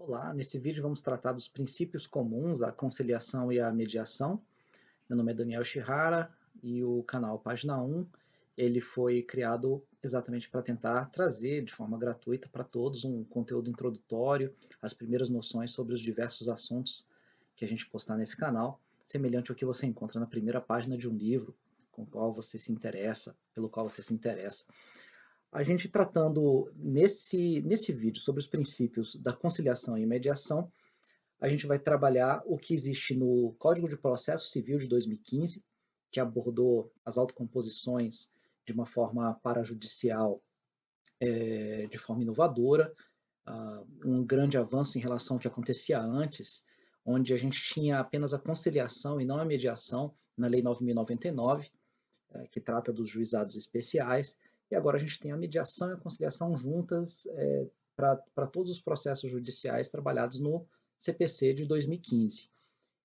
Olá, nesse vídeo vamos tratar dos princípios comuns à conciliação e à mediação. Meu nome é Daniel Shihara e o canal Página 1, ele foi criado exatamente para tentar trazer de forma gratuita para todos um conteúdo introdutório, as primeiras noções sobre os diversos assuntos que a gente postar nesse canal, semelhante ao que você encontra na primeira página de um livro com o qual você se interessa, pelo qual você se interessa. A gente tratando nesse vídeo sobre os princípios da conciliação e mediação, a gente vai trabalhar o que existe no Código de Processo Civil de 2015, que abordou as autocomposições de uma forma parajudicial, de forma inovadora, um grande avanço em relação ao que acontecia antes, onde a gente tinha apenas a conciliação e não a mediação na Lei 9.099, que trata dos juizados especiais, e agora a gente tem a mediação e a conciliação juntas para todos os processos judiciais trabalhados no CPC de 2015.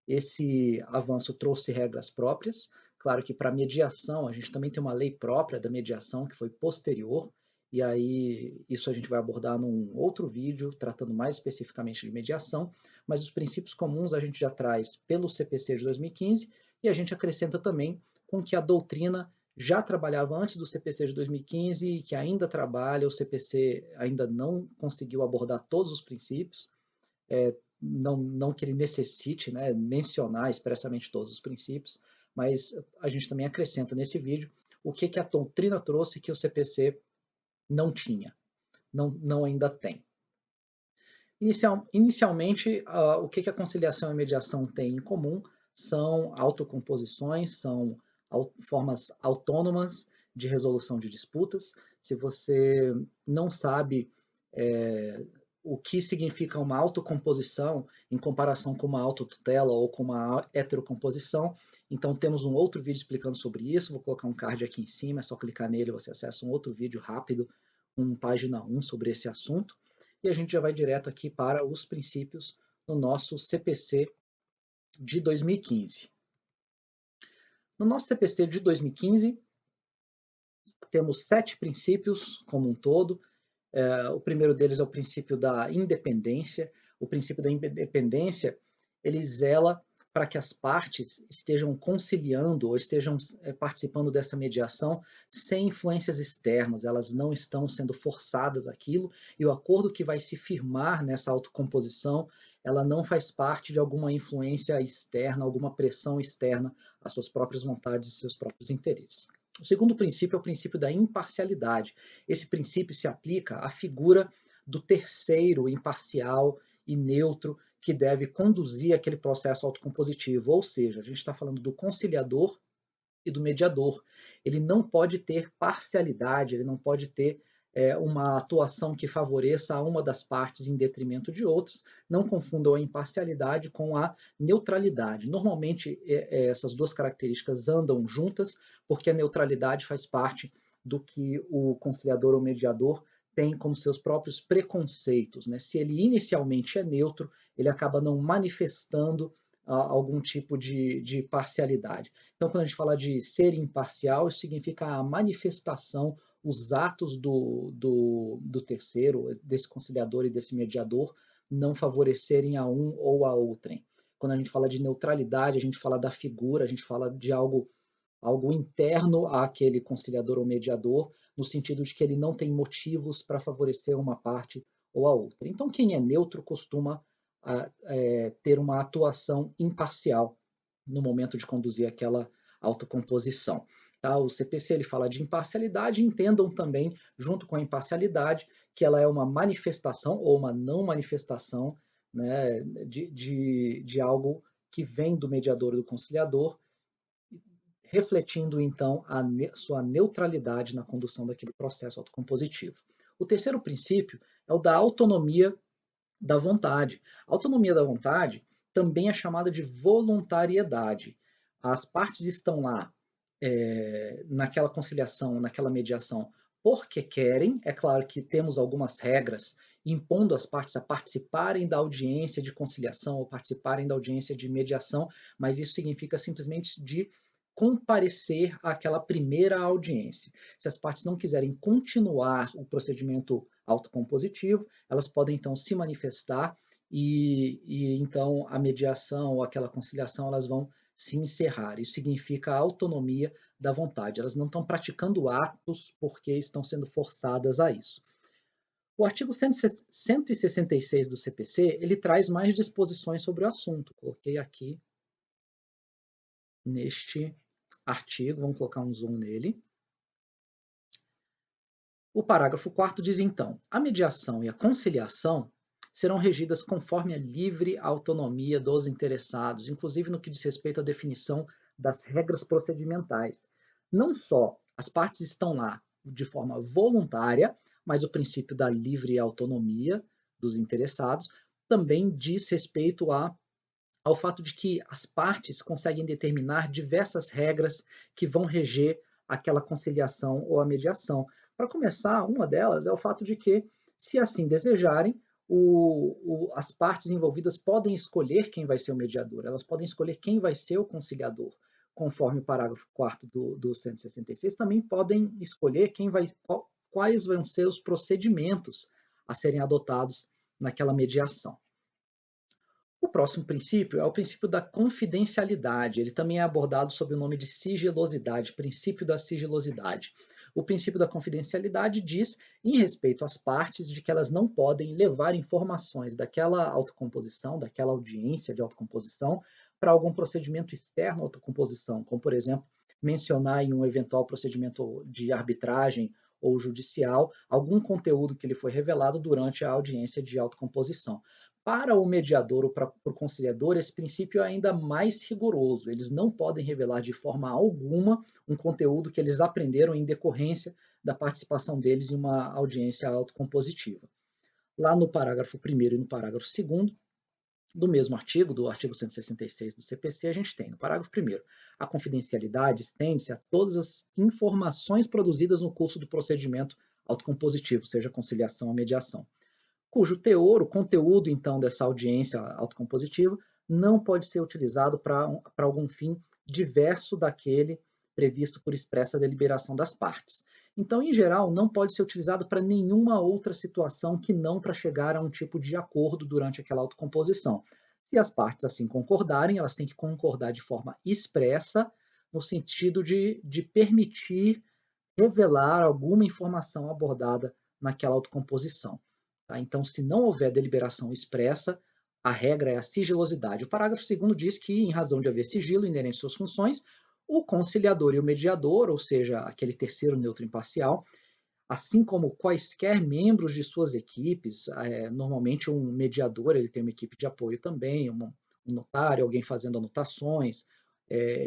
Esse avanço trouxe regras próprias, claro que para mediação a gente também tem uma lei própria da mediação que foi posterior, e aí isso a gente vai abordar num outro vídeo, tratando mais especificamente de mediação, mas os princípios comuns a gente já traz pelo CPC de 2015 e a gente acrescenta também com que a doutrina já trabalhava antes do CPC de 2015 e que ainda trabalha, o CPC ainda não conseguiu abordar todos os princípios, não que ele necessite, né, mencionar expressamente todos os princípios, mas a gente também acrescenta nesse vídeo o que a doutrina trouxe que o CPC não tinha, não ainda tem. Inicialmente, o que a conciliação e a mediação têm em comum são autocomposições, são formas autônomas de resolução de disputas. Se você não sabe o que significa uma autocomposição em comparação com uma autotutela ou com uma heterocomposição, então temos um outro vídeo explicando sobre isso, vou colocar um card aqui em cima, é só clicar nele, você acessa um outro vídeo rápido, página 1 sobre esse assunto. E a gente já vai direto aqui para os princípios no nosso CPC de 2015. No nosso CPC de 2015, temos 7 princípios como um todo. O primeiro deles é o princípio da independência. O princípio da independência, ele zela para que as partes estejam conciliando ou estejam participando dessa mediação sem influências externas, elas não estão sendo forçadas àquilo, e o acordo que vai se firmar nessa autocomposição, ela não faz parte de alguma influência externa, alguma pressão externa às suas próprias vontades e seus próprios interesses. O segundo princípio é o princípio da imparcialidade. Esse princípio se aplica à figura do terceiro imparcial e neutro que deve conduzir aquele processo autocompositivo, ou seja, a gente está falando do conciliador e do mediador. Ele não pode ter parcialidade, ele não pode ter uma atuação que favoreça a uma das partes em detrimento de outras. Não confundam a imparcialidade com a neutralidade. Normalmente, essas duas características andam juntas, porque a neutralidade faz parte do que o conciliador ou mediador tem como seus próprios preconceitos. Né? Se ele inicialmente é neutro, ele acaba não manifestando algum tipo de parcialidade. Então, quando a gente fala de ser imparcial, isso significa a manifestação, os atos do terceiro, desse conciliador e desse mediador, não favorecerem a um ou a outrem. Quando a gente fala de neutralidade, a gente fala da figura, a gente fala de algo interno àquele conciliador ou mediador, no sentido de que ele não tem motivos para favorecer uma parte ou a outra. Então, quem é neutro costuma ter uma atuação imparcial no momento de conduzir aquela autocomposição. Tá? O CPC ele fala de imparcialidade, entendam também, junto com a imparcialidade, que ela é uma manifestação ou uma não manifestação, né, de algo que vem do mediador e do conciliador, refletindo então a sua neutralidade na condução daquele processo autocompositivo. O terceiro princípio é o da autonomia da vontade. A autonomia da vontade também é chamada de voluntariedade. As partes estão lá naquela conciliação, naquela mediação, porque querem. É claro que temos algumas regras impondo as partes a participarem da audiência de conciliação ou participarem da audiência de mediação, mas isso significa simplesmente de comparecer àquela primeira audiência. Se as partes não quiserem continuar o procedimento autocompositivo, elas podem então se manifestar e então a mediação ou aquela conciliação elas vão se encerrar. Isso significa a autonomia da vontade. Elas não estão praticando atos porque estão sendo forçadas a isso. O artigo 166 do CPC, ele traz mais disposições sobre o assunto. Coloquei aqui neste artigo, vamos colocar um zoom nele. O parágrafo 4º diz então: a mediação e a conciliação serão regidas conforme a livre autonomia dos interessados, inclusive no que diz respeito à definição das regras procedimentais. Não só as partes estão lá de forma voluntária, mas o princípio da livre autonomia dos interessados também diz respeito ao fato de que as partes conseguem determinar diversas regras que vão reger aquela conciliação ou a mediação. Para começar, uma delas é o fato de que, se assim desejarem, as partes envolvidas podem escolher quem vai ser o mediador, elas podem escolher quem vai ser o conciliador, conforme o parágrafo 4º do 166, também podem escolher quais vão ser os procedimentos a serem adotados naquela mediação. O próximo princípio é o princípio da confidencialidade. Ele também é abordado sob o nome de sigilosidade, princípio da sigilosidade. O princípio da confidencialidade diz, em respeito às partes, de que elas não podem levar informações daquela autocomposição, daquela audiência de autocomposição, para algum procedimento externo à autocomposição, como, por exemplo, mencionar em um eventual procedimento de arbitragem ou judicial algum conteúdo que lhe foi revelado durante a audiência de autocomposição. Para o mediador ou para o conciliador, esse princípio é ainda mais rigoroso. Eles não podem revelar de forma alguma um conteúdo que eles aprenderam em decorrência da participação deles em uma audiência autocompositiva. Lá no parágrafo 1º e no parágrafo 2º do mesmo artigo, do artigo 166 do CPC, a gente tem, no parágrafo 1º, a confidencialidade estende-se a todas as informações produzidas no curso do procedimento autocompositivo, seja conciliação ou mediação, cujo teor, o conteúdo, então, dessa audiência autocompositiva, não pode ser utilizado para algum fim diverso daquele previsto por expressa deliberação das partes. Então, em geral, não pode ser utilizado para nenhuma outra situação que não para chegar a um tipo de acordo durante aquela autocomposição. Se as partes assim concordarem, elas têm que concordar de forma expressa, no sentido de permitir revelar alguma informação abordada naquela autocomposição. Tá? Então, se não houver deliberação expressa, a regra é a sigilosidade. O parágrafo 2º diz que, em razão de haver sigilo inerente às suas funções, o conciliador e o mediador, ou seja, aquele terceiro neutro imparcial, assim como quaisquer membros de suas equipes, normalmente um mediador ele tem uma equipe de apoio também, um notário, alguém fazendo anotações,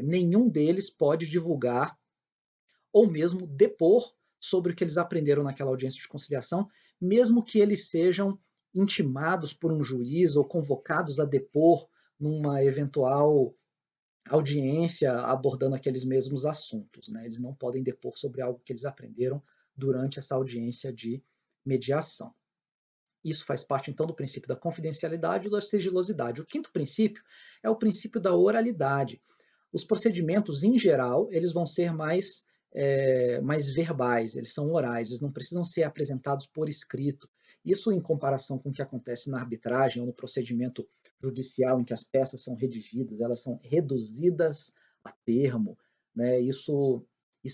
nenhum deles pode divulgar ou mesmo depor sobre o que eles aprenderam naquela audiência de conciliação, mesmo que eles sejam intimados por um juiz ou convocados a depor numa eventual audiência abordando aqueles mesmos assuntos. Né? Eles não podem depor sobre algo que eles aprenderam durante essa audiência de mediação. Isso faz parte, então, do princípio da confidencialidade e da sigilosidade. O quinto princípio é o princípio da oralidade. Os procedimentos, em geral, eles vão ser mais verbais, eles são orais, eles não precisam ser apresentados por escrito. Isso em comparação com o que acontece na arbitragem ou no procedimento judicial, em que as peças são redigidas, elas são reduzidas a termo. Né? Isso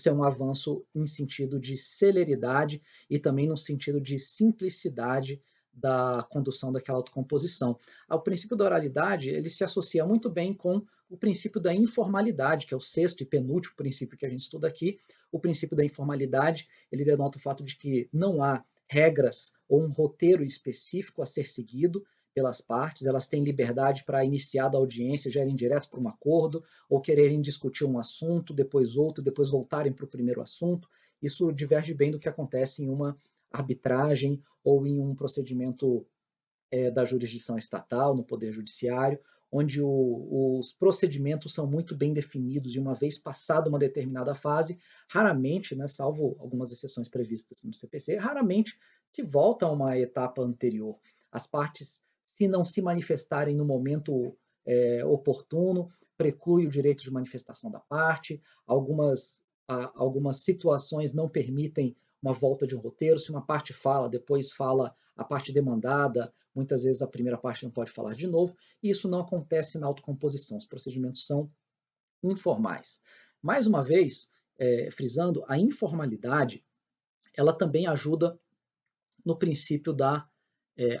é um avanço em sentido de celeridade e também no sentido de simplicidade da condução daquela autocomposição. O princípio da oralidade ele se associa muito bem com o princípio da informalidade, que é o sexto e penúltimo princípio que a gente estuda aqui. O princípio da informalidade ele denota o fato de que não há regras ou um roteiro específico a ser seguido pelas partes, elas têm liberdade para iniciar da audiência, já irem direto para um acordo, ou quererem discutir um assunto, depois outro, depois voltarem para o primeiro assunto. Isso diverge bem do que acontece em uma arbitragem ou em um procedimento da jurisdição estatal, no Poder Judiciário, onde os procedimentos são muito bem definidos e uma vez passada uma determinada fase, raramente, né, salvo algumas exceções previstas no CPC, raramente se volta a uma etapa anterior. As partes, se não se manifestarem no momento oportuno, preclui o direito de manifestação da parte, algumas situações não permitem uma volta de um roteiro, se uma parte fala, depois fala a parte demandada, muitas vezes a primeira parte não pode falar de novo, e isso não acontece na autocomposição, os procedimentos são informais. Mais uma vez, frisando, a informalidade, ela também ajuda no princípio da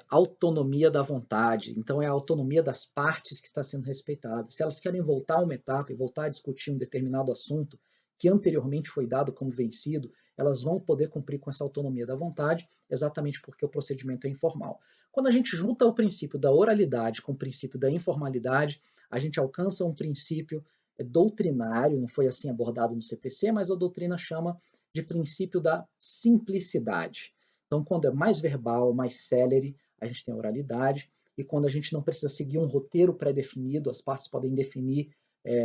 autonomia da vontade. Então, é a autonomia das partes que está sendo respeitada. Se elas querem voltar a uma etapa e voltar a discutir um determinado assunto que anteriormente foi dado como vencido, elas vão poder cumprir com essa autonomia da vontade, exatamente porque o procedimento é informal. Quando a gente junta o princípio da oralidade com o princípio da informalidade, a gente alcança um princípio doutrinário, não foi assim abordado no CPC, mas a doutrina chama de princípio da simplicidade. Então, quando é mais verbal, mais célere, a gente tem a oralidade, e quando a gente não precisa seguir um roteiro pré-definido, as partes podem definir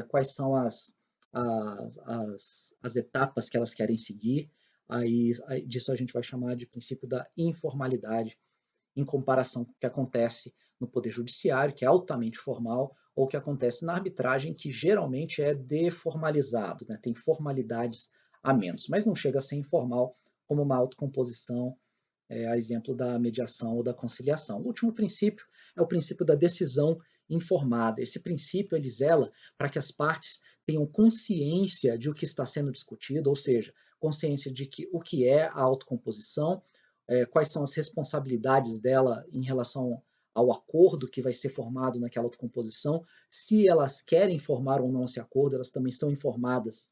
quais são as etapas que elas querem seguir, aí disso a gente vai chamar de princípio da informalidade, em comparação com o que acontece no Poder Judiciário, que é altamente formal, ou o que acontece na arbitragem, que geralmente é deformalizado, né? Tem formalidades a menos, mas não chega a ser informal, como uma autocomposição, a exemplo da mediação ou da conciliação. O último princípio é o princípio da decisão informada. Esse princípio ele zela para que as partes tenham consciência de o que está sendo discutido, ou seja, consciência de que o que é a autocomposição, quais são as responsabilidades dela em relação ao acordo que vai ser formado naquela autocomposição, se elas querem formar ou não esse acordo, elas também são informadas,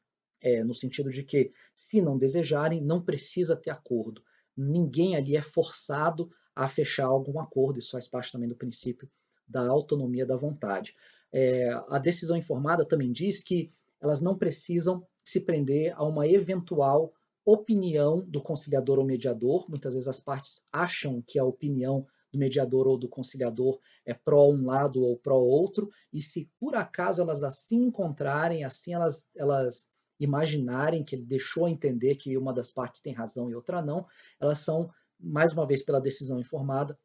no sentido de que, se não desejarem, não precisa ter acordo. Ninguém ali é forçado a fechar algum acordo, isso faz parte também do princípio da autonomia da vontade. A decisão informada também diz que elas não precisam se prender a uma eventual opinião do conciliador ou mediador. Muitas vezes as partes acham que a opinião do mediador ou do conciliador é pró um lado ou pró outro, e se por acaso elas assim encontrarem, assim elas imaginarem que ele deixou entender que uma das partes tem razão e outra não, elas são, mais uma vez pela decisão informada,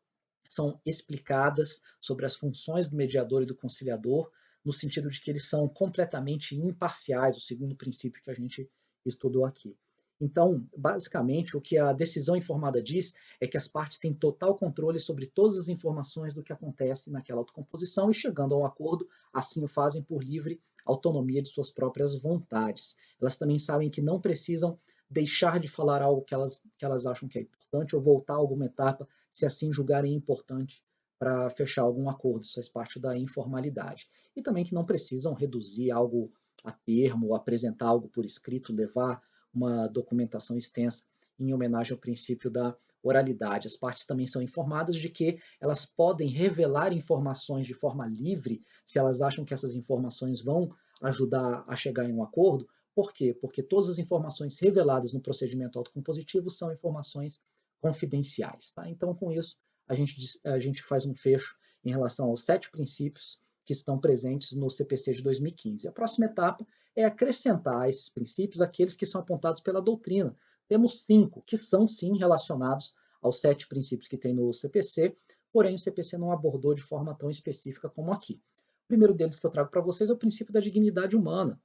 são explicadas sobre as funções do mediador e do conciliador, no sentido de que eles são completamente imparciais, o segundo princípio que a gente estudou aqui. Então, basicamente, o que a decisão informada diz é que as partes têm total controle sobre todas as informações do que acontece naquela autocomposição e, chegando a um acordo, assim o fazem por livre autonomia de suas próprias vontades. Elas também sabem que não precisam deixar de falar algo que elas acham que é importante ou voltar a alguma etapa se assim julgarem importante para fechar algum acordo. Isso faz parte da informalidade. E também que não precisam reduzir algo a termo, apresentar algo por escrito, levar uma documentação extensa em homenagem ao princípio da oralidade. As partes também são informadas de que elas podem revelar informações de forma livre se elas acham que essas informações vão ajudar a chegar em um acordo. Por quê? Porque todas as informações reveladas no procedimento autocompositivo são informações confidenciais. Tá? Então, com isso, a gente faz um fecho em relação aos 7 princípios que estão presentes no CPC de 2015. A próxima etapa é acrescentar a esses princípios aqueles que são apontados pela doutrina. Temos 5 que são, sim, relacionados aos 7 princípios que tem no CPC, porém o CPC não abordou de forma tão específica como aqui. O primeiro deles que eu trago para vocês é o princípio da dignidade humana.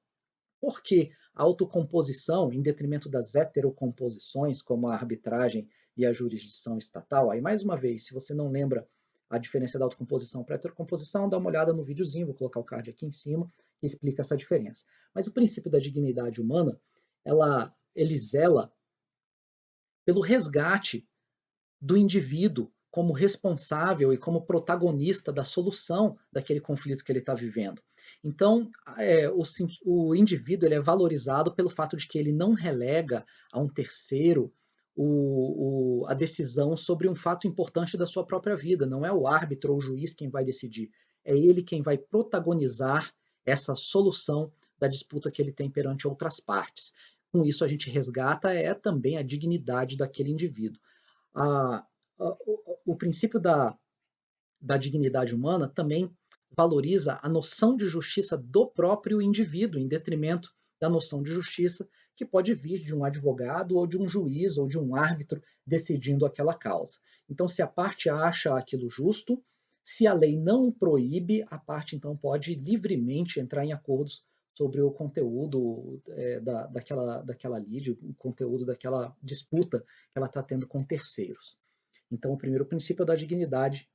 Porque a autocomposição, em detrimento das heterocomposições, como a arbitragem e a jurisdição estatal, aí mais uma vez, se você não lembra a diferença da autocomposição para a heterocomposição, dá uma olhada no videozinho, vou colocar o card aqui em cima, que explica essa diferença. Mas o princípio da dignidade humana, ele zela pelo resgate do indivíduo como responsável e como protagonista da solução daquele conflito que ele está vivendo. Então, o indivíduo ele é valorizado pelo fato de que ele não relega a um terceiro a decisão sobre um fato importante da sua própria vida. Não é o árbitro ou o juiz quem vai decidir, é ele quem vai protagonizar essa solução da disputa que ele tem perante outras partes. Com isso, a gente resgata também a dignidade daquele indivíduo. A, o princípio da dignidade humana também valoriza a noção de justiça do próprio indivíduo, em detrimento da noção de justiça que pode vir de um advogado ou de um juiz ou de um árbitro decidindo aquela causa. Então, se a parte acha aquilo justo, se a lei não proíbe, a parte então pode livremente entrar em acordos sobre o conteúdo daquela lide, o conteúdo daquela disputa que ela está tendo com terceiros. Então, o primeiro princípio é da dignidade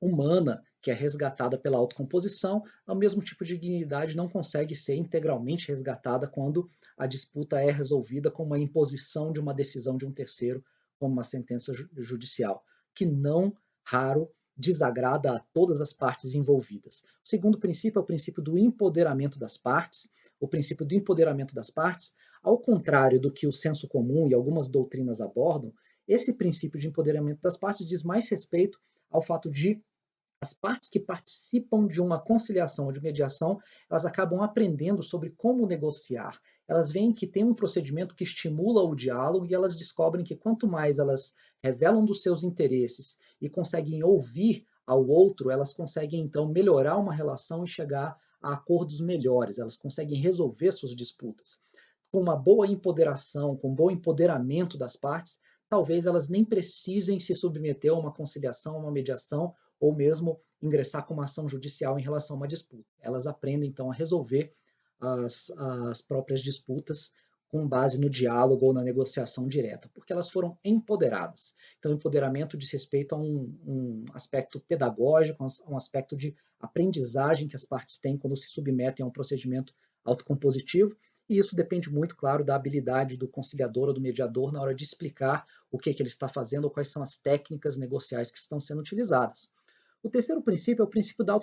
humana, que é resgatada pela autocomposição, ao mesmo tipo de dignidade não consegue ser integralmente resgatada quando a disputa é resolvida com uma imposição de uma decisão de um terceiro, como uma sentença judicial, que não raro desagrada a todas as partes envolvidas. O segundo princípio é o princípio do empoderamento das partes. O princípio do empoderamento das partes, ao contrário do que o senso comum e algumas doutrinas abordam, esse princípio de empoderamento das partes diz mais respeito ao fato de as partes que participam de uma conciliação ou de mediação, elas acabam aprendendo sobre como negociar. Elas veem que tem um procedimento que estimula o diálogo e elas descobrem que quanto mais elas revelam dos seus interesses e conseguem ouvir ao outro, elas conseguem então melhorar uma relação e chegar a acordos melhores, elas conseguem resolver suas disputas. Com uma boa empoderação, com um bom empoderamento das partes, talvez elas nem precisem se submeter a uma conciliação, a uma mediação, ou mesmo ingressar com uma ação judicial em relação a uma disputa. Elas aprendem, então, a resolver as próprias disputas com base no diálogo ou na negociação direta, porque elas foram empoderadas. Então, empoderamento diz respeito a um aspecto pedagógico, a um aspecto de aprendizagem que as partes têm quando se submetem a um procedimento autocompositivo, e isso depende muito, claro, da habilidade do conciliador ou do mediador na hora de explicar o que ele está fazendo ou quais são as técnicas negociais que estão sendo utilizadas. O terceiro princípio é o princípio da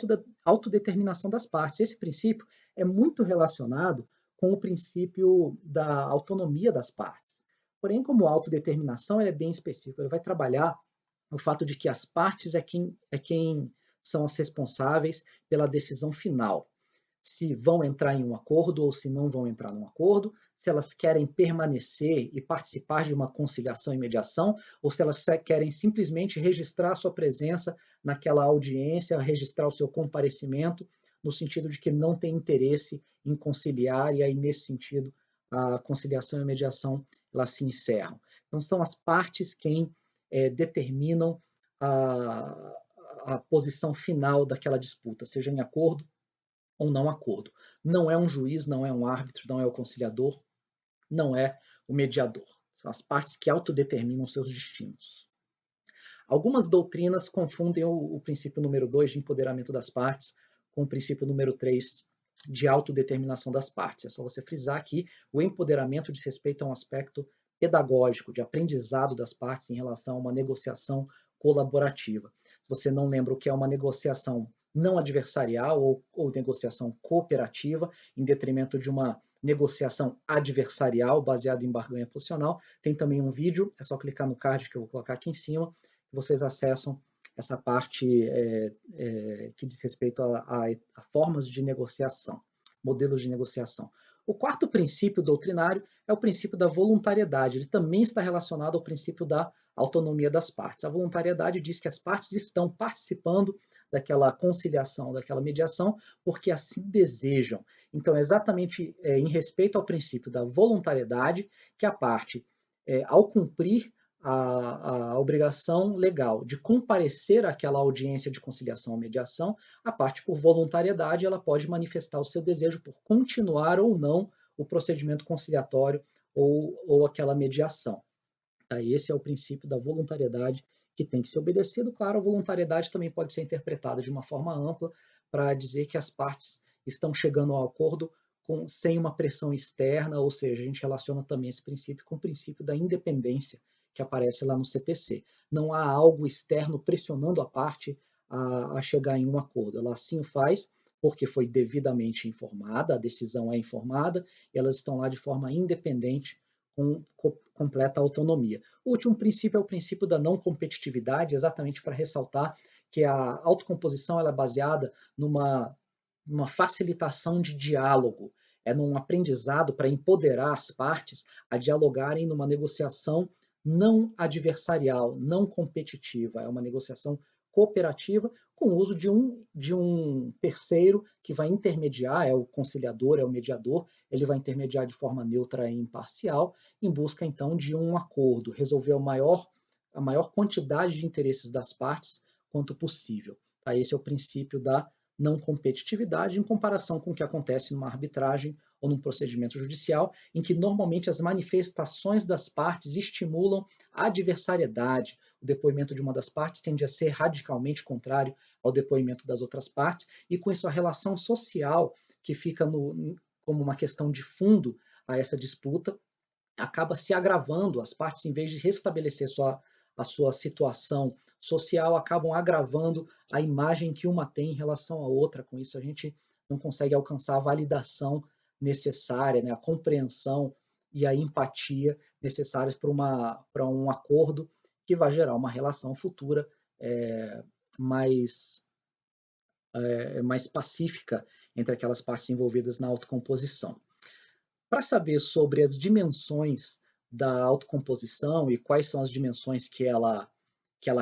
autodeterminação das partes. Esse princípio é muito relacionado com o princípio da autonomia das partes. Porém, como autodeterminação, ele é bem específico. Ele vai trabalhar o fato de que as partes é quem são as responsáveis pela decisão final, se vão entrar em um acordo ou se não vão entrar num acordo, se elas querem permanecer e participar de uma conciliação e mediação, ou se elas querem simplesmente registrar a sua presença naquela audiência, registrar o seu comparecimento, no sentido de que não tem interesse em conciliar, e aí, nesse sentido, a conciliação e a mediação elas se encerram. Então, são as partes quem determinam a posição final daquela disputa, seja em acordo ou não acordo. Não é um juiz, não é um árbitro, não é o conciliador, não é o mediador. São as partes que autodeterminam seus destinos. Algumas doutrinas confundem o princípio número 2 de empoderamento das partes com o princípio número 3 de autodeterminação das partes. É só você frisar que o empoderamento diz respeito a um aspecto pedagógico, de aprendizado das partes em relação a uma negociação colaborativa. Se você não lembra o que é uma negociação não adversarial ou negociação cooperativa, em detrimento de uma negociação adversarial baseada em barganha posicional, tem também um vídeo, é só clicar no card que eu vou colocar aqui em cima, que vocês acessam essa parte que diz respeito a formas de negociação, modelos de negociação. O quarto princípio doutrinário é o princípio da voluntariedade. Ele também está relacionado ao princípio da autonomia das partes. A voluntariedade diz que as partes estão participando daquela conciliação, daquela mediação, porque assim desejam. Então, é exatamente em respeito ao princípio da voluntariedade que a parte, ao cumprir a obrigação legal de comparecer àquela audiência de conciliação ou mediação, a parte, por voluntariedade, ela pode manifestar o seu desejo por continuar ou não o procedimento conciliatório ou aquela mediação. Tá? Esse é o princípio da voluntariedade que tem que ser obedecido. Claro, a voluntariedade também pode ser interpretada de uma forma ampla para dizer que as partes estão chegando ao acordo sem uma pressão externa, ou seja, a gente relaciona também esse princípio com o princípio da independência que aparece lá no CTC. Não há algo externo pressionando a parte a chegar em um acordo. Ela assim o faz porque foi devidamente informada, a decisão é informada, e elas estão lá de forma independente, com completa autonomia. O último princípio é o princípio da não competitividade, exatamente para ressaltar que a autocomposição ela é baseada numa facilitação de diálogo, é num aprendizado para empoderar as partes a dialogarem numa negociação não adversarial, não competitiva, é uma negociação cooperativa com o uso de um terceiro que vai intermediar, é o conciliador, é o mediador, ele vai intermediar de forma neutra e imparcial, em busca então de um acordo, resolver a maior quantidade de interesses das partes quanto possível. Tá? Esse é o princípio da não competitividade em comparação com o que acontece numa arbitragem ou num procedimento judicial, em que normalmente as manifestações das partes estimulam a adversariedade. O depoimento de uma das partes tende a ser radicalmente contrário ao depoimento das outras partes, e com isso a relação social que fica como uma questão de fundo a essa disputa acaba se agravando. As partes, em vez de restabelecer a sua situação social, acabam agravando a imagem que uma tem em relação à outra. Com isso, a gente não consegue alcançar a validação necessária, né, a compreensão e a empatia necessárias para um acordo que vai gerar uma relação futura mais, mais pacífica entre aquelas partes envolvidas na autocomposição. Para saber sobre as dimensões da autocomposição e quais são as dimensões que ela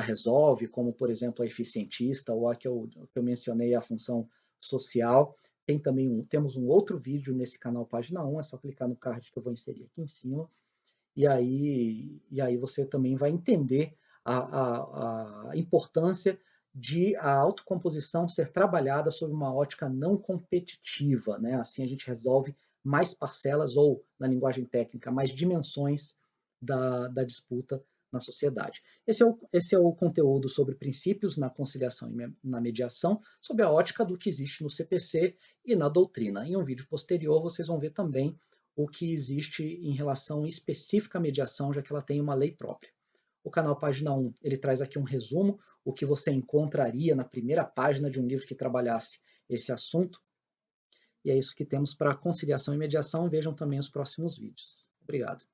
resolve, como, por exemplo, a eficientista ou a que eu mencionei, a função social, temos um outro vídeo nesse canal Página 1, é só clicar no card que eu vou inserir aqui em cima, e aí você também vai entender a importância de a autocomposição ser trabalhada sob uma ótica não competitiva, né? Assim a gente resolve mais parcelas ou, na linguagem técnica, mais dimensões da disputa na sociedade. Esse é o conteúdo sobre princípios na conciliação e na mediação, sob a ótica do que existe no CPC e na doutrina. Em um vídeo posterior, vocês vão ver também o que existe em relação específica à mediação, já que ela tem uma lei própria. O canal Página 1, ele traz aqui um resumo, o que você encontraria na primeira página de um livro que trabalhasse esse assunto. E é isso que temos para conciliação e mediação. Vejam também os próximos vídeos. Obrigado.